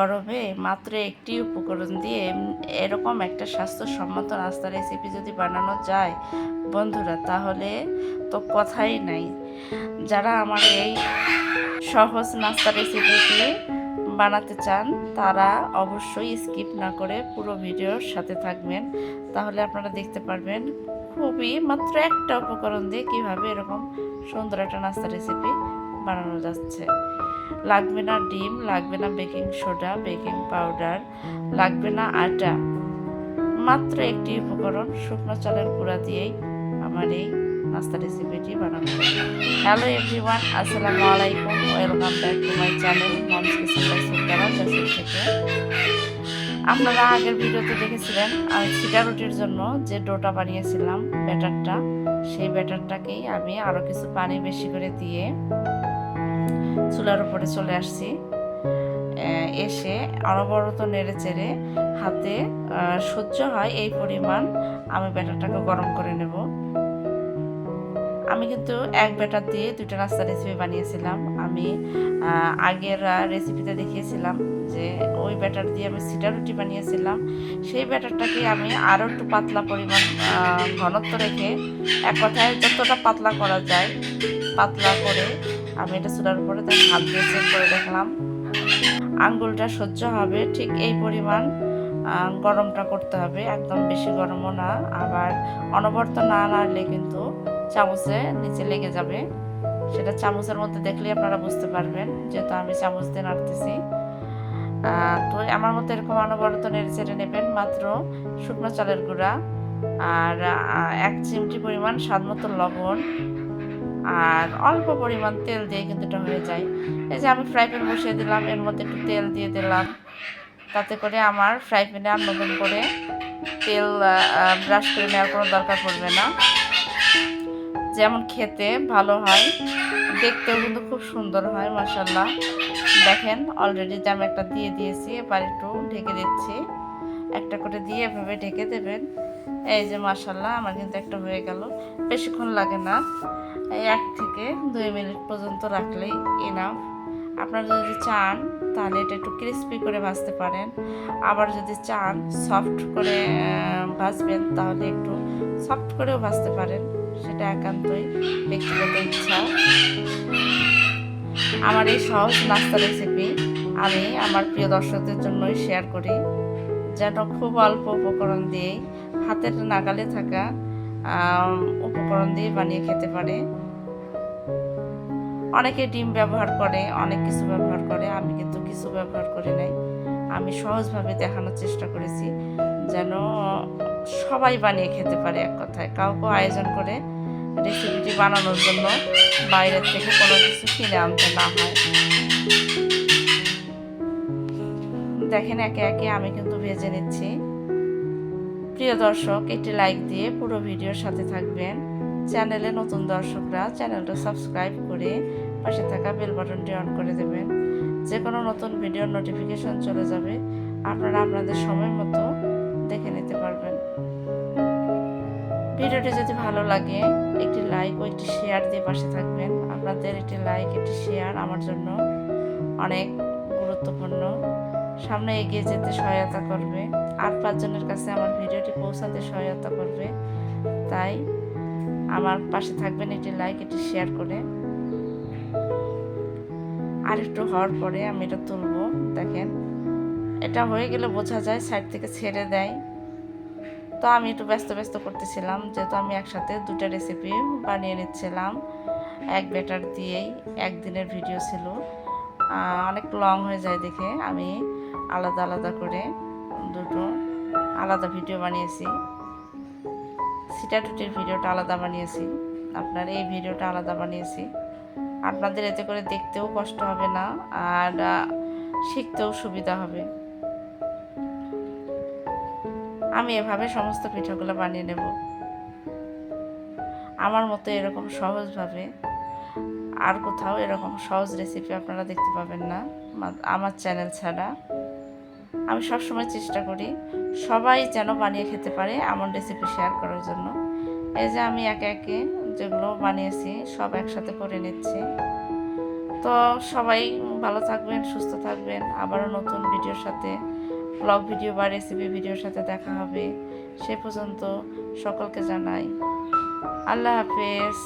গরমে মাত্র একটি উপকরণ দিয়ে এরকম একটা স্বাস্থ্যসম্মত নাস্তা রেসিপি যদি বানানো যায় বন্ধুরা, তাহলে তো কথাই নাই। যারা আমার এই সহজ নাস্তা রেসিপিটি বানাতে চান তারা অবশ্যই স্কিপ না করে পুরো ভিডিওর সাথে থাকবেন, তাহলে আপনারা দেখতে পারবেন খুবই মাত্র একটা উপকরণ দিয়ে কীভাবে এরকম সুন্দর একটা নাস্তা রেসিপি বানানো যাচ্ছে। লাগবে না ডিম, লাগবে না বেকিং সোডা, বেকিং পাউডার, লাগবে না আটা, মাত্র একটি উপকরণ শুকনো চালের গুঁড়া দিয়েই আমার এই নাস্তা রেসিপিটি বানানো। হ্যালো এভরিওয়ান, আসসালামু আলাইকুম, welcome back to my channel mom's kitchen by Sultana Jasir থেকে। আপনারা আগের ভিডিওতে দেখেছিলেন আমি চিটা রুটির জন্য যে ডোটা বানিয়েছিলাম ব্যাটারটা, সেই ব্যাটারটাকেই আমি আরও কিছু পানি বেশি করে দিয়ে চুলার উপরে চলে আসছি। এসে অনবরত নেড়ে চেড়ে হাতে সহ্য হয় এই পরিমাণ আমি ব্যাটারটাকে গরম করে নেব। আমি কিন্তু এক ব্যাটার দিয়ে দুটো নাস্তা রেসিপি বানিয়েছিলাম। আমি আগের রেসিপিতে দেখিয়েছিলাম যে ওই ব্যাটার দিয়ে আমি চিটা রুটি বানিয়েছিলাম। সেই ব্যাটারটাকে আমি আরও একটু পাতলা পরিমাণ ঘনত্ব রেখে, এক কথায় যতটা পাতলা করা যায় পাতলা করে আমি এটা চুলার উপরে হাত দিয়ে চেক করে দেখলাম আঙ্গুলটা সহ্য হবে ঠিক এই পরিমাণ গরমটা করতে হবে। একদম বেশি গরমও না, আবার অনবরত না নাড়লে কিন্তু চামচে নিচে লেগে যাবে। সেটা চামচের মধ্যে দেখলেই আপনারা বুঝতে পারবেন, যেহেতু আমি চামচ দিয়ে নাড়তেছি। তো আমার মতো এরকম অনবরত নেড়ে চেড়ে নেবেন। মাত্র শুকনো চালের গুঁড়া আর 1 চিমটি পরিমাণ স্বাদ মতো লবণ আর অল্প পরিমাণ তেল দিয়ে কিন্তু এটা হয়ে যায়। এই যে আমি ফ্রাই প্যান বসিয়ে দিলাম, এর মধ্যে একটু তেল দিয়ে দিলাম, তাতে করে আমার ফ্রাই প্যানে আর নতুন করে তেল ব্রাশ করে নেওয়ার কোনো দরকার পড়বে না। যেমন খেতে ভালো হয়, দেখতেও কিন্তু খুব সুন্দর হয় মাশাআল্লাহ। দেখেন অলরেডি যে আমি একটা দিয়ে দিয়েছি, এবার একটু ঢেকে দিচ্ছি। একটা করে দিয়ে এভাবে ঢেকে দেবেন। এই যে মাশাআল্লাহ আমার কিন্তু একটা হয়ে গেল। বেশিক্ষণ লাগে না, 1 থেকে 2 মিনিট পর্যন্ত রাখলেই এনাফ। আপনারা যদি চান তাহলে এটা একটু ক্রিস্পি করে ভাজতে পারেন, আবার যদি চান সফট করে ভাজবেন তাহলে একটু সফট করেও ভাজতে পারেন, সেটা একান্তই ব্যক্তিগত ইচ্ছা। আমার এই সহজ নাস্তা রেসিপি আমি আমার প্রিয় দর্শকদের জন্যই শেয়ার করি, যেন খুব অল্প উপকরণ দিয়েই হাতের নাগালে থাকা উপকরণ দিয়ে বানিয়ে খেতে পারে। অনেকে ডিম ব্যবহার করে, অনেক কিছু ব্যবহার করে, আমি কিন্তু কিছু ব্যবহার করি নাই। আমি সহজভাবে দেখানোর চেষ্টা করেছি যেন সবাই বানিয়ে খেতে পারে। এক কথায় কাউকে আয়োজন করে রেসিপিটি বানানোর জন্য বাইরের থেকে কোনো কিছু কিনে আনতে না হয়। দেখেন একে একে আমি কিন্তু ভেজে নিচ্ছি। প্রিয় দর্শক, একটি লাইক দিয়ে পুরো ভিডিওর সাথে থাকবেন। চ্যানেলে নতুন দর্শকরা চ্যানেলটা সাবস্ক্রাইব করে পাশে থাকা বেল বাটনটি অন করে দেবেন। যে কোনো নতুন ভিডিওর নোটিফিকেশন চলে যাবে, আপনারা আপনাদের সময় মতো দেখে নিতে পারবেন। ভিডিওটি যদি ভালো লাগে একটি লাইক ও একটি শেয়ার দিয়ে পাশে থাকবেন। আপনাদের একটি লাইক একটি শেয়ার আমার জন্য অনেক গুরুত্বপূর্ণ, সামনে এগিয়ে যেতে সহায়তা করবে, 8-5 জনের কাছে আমার ভিডিওটি পৌঁছাতে সহায়তা করবে। তাই আমার পাশে থাকবেন একটি লাইক একটি শেয়ার করে। আর একটু হওয়ার পরে আমি এটা তুলবো। দেখেন এটা হয়ে গেলে বোঝা যায় সাইড থেকে ছেড়ে দেয়। তো আমি একটু ব্যস্ত করতেছিলাম, যেহেতু আমি একসাথে দুটো রেসিপি বানিয়ে নিচ্ছিলাম এক ব্যাটার দিয়েই। একদিনের ভিডিও ছিল, অনেক লং হয়ে যায় দেখে আমি আলাদা আলাদা করে দুটো আলাদা ভিডিও বানিয়েছি। চিটা রুটির ভিডিওটা আলাদা বানিয়েছি, আপনার এই ভিডিওটা আলাদা বানিয়েছি। আপনাদের এতে করে দেখতেও কষ্ট হবে না আর শিখতেও সুবিধা হবে। আমি এভাবে সমস্ত পিঠাগুলো বানিয়ে নেব আমার মতো এরকম সহজভাবে। আর কোথাও এরকম সহজ রেসিপি আপনারা দেখতে পাবেন না আমার চ্যানেল ছাড়া। আমি সবসময় চেষ্টা করি সবাই যেন বানিয়ে খেতে পারে এমন রেসিপি শেয়ার করার জন্য। এই যে আমি একে একে যেগুলো বানিয়েছি সব একসাথে করে নিচ্ছি। তো সবাই ভালো থাকবেন, সুস্থ থাকবেন। আবারও নতুন ভিডিওর সাথে, ব্লগ ভিডিও বা রেসিপি ভিডিওর সাথে দেখা হবে। সে পর্যন্ত সকলকে জানাই আল্লাহ হাফেজ।